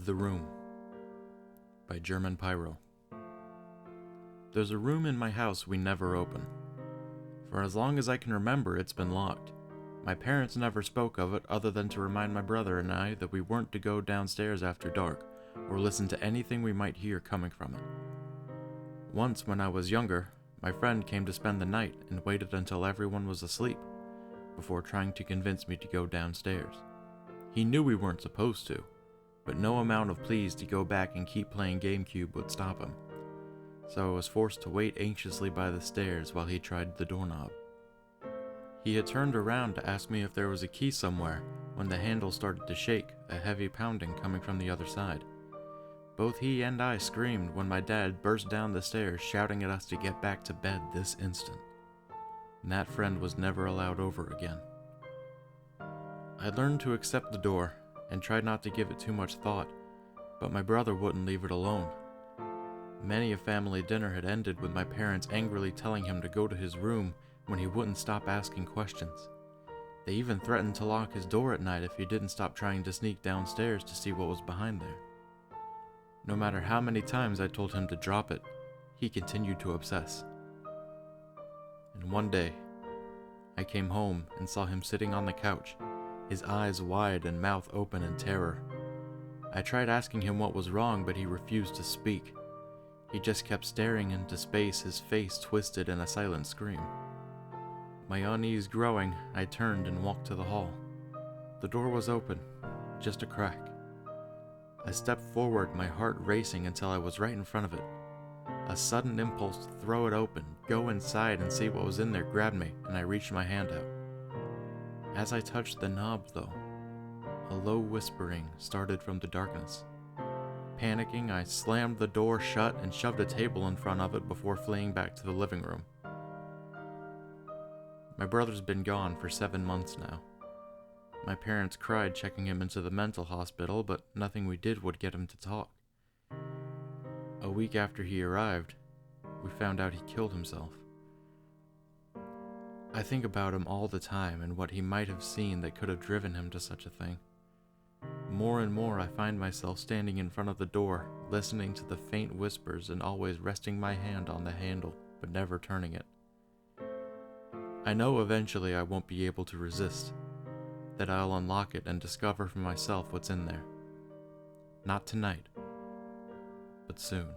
The Room by German Pyro. There's a room in my house we never open. For as long as I can remember, it's been locked. My parents never spoke of it other than to remind my brother and I that we weren't to go downstairs after dark or listen to anything we might hear coming from it. Once, when I was younger, my friend came to spend the night and waited until everyone was asleep before trying to convince me to go downstairs. He knew we weren't supposed to, but no amount of pleas to go back and keep playing GameCube would stop him. So I was forced to wait anxiously by the stairs while he tried the doorknob. He had turned around to ask me if there was a key somewhere when the handle started to shake, a heavy pounding coming from the other side. Both he and I screamed when my dad burst down the stairs shouting at us to get back to bed this instant. And that friend was never allowed over again. I learned to accept the door and tried not to give it too much thought, but my brother wouldn't leave it alone. Many a family dinner had ended with my parents angrily telling him to go to his room when he wouldn't stop asking questions. They even threatened to lock his door at night if he didn't stop trying to sneak downstairs to see what was behind there. No matter how many times I told him to drop it, he continued to obsess. And one day, I came home and saw him sitting on the couch, his eyes wide and mouth open in terror. I tried asking him what was wrong, but he refused to speak. He just kept staring into space, his face twisted in a silent scream. My unease growing, I turned and walked to the hall. The door was open, just a crack. I stepped forward, my heart racing until I was right in front of it. A sudden impulse to throw it open, go inside and see what was in there grabbed me, and I reached my hand out. As I touched the knob, though, a low whispering started from the darkness. Panicking, I slammed the door shut and shoved a table in front of it before fleeing back to the living room. My brother's been gone for 7 months now. My parents cried checking him into the mental hospital, but nothing we did would get him to talk. A week after he arrived, we found out he killed himself. I think about him all the time and what he might have seen that could have driven him to such a thing. More and more I find myself standing in front of the door, listening to the faint whispers and always resting my hand on the handle, but never turning it. I know eventually I won't be able to resist, that I'll unlock it and discover for myself what's in there. Not tonight, but soon.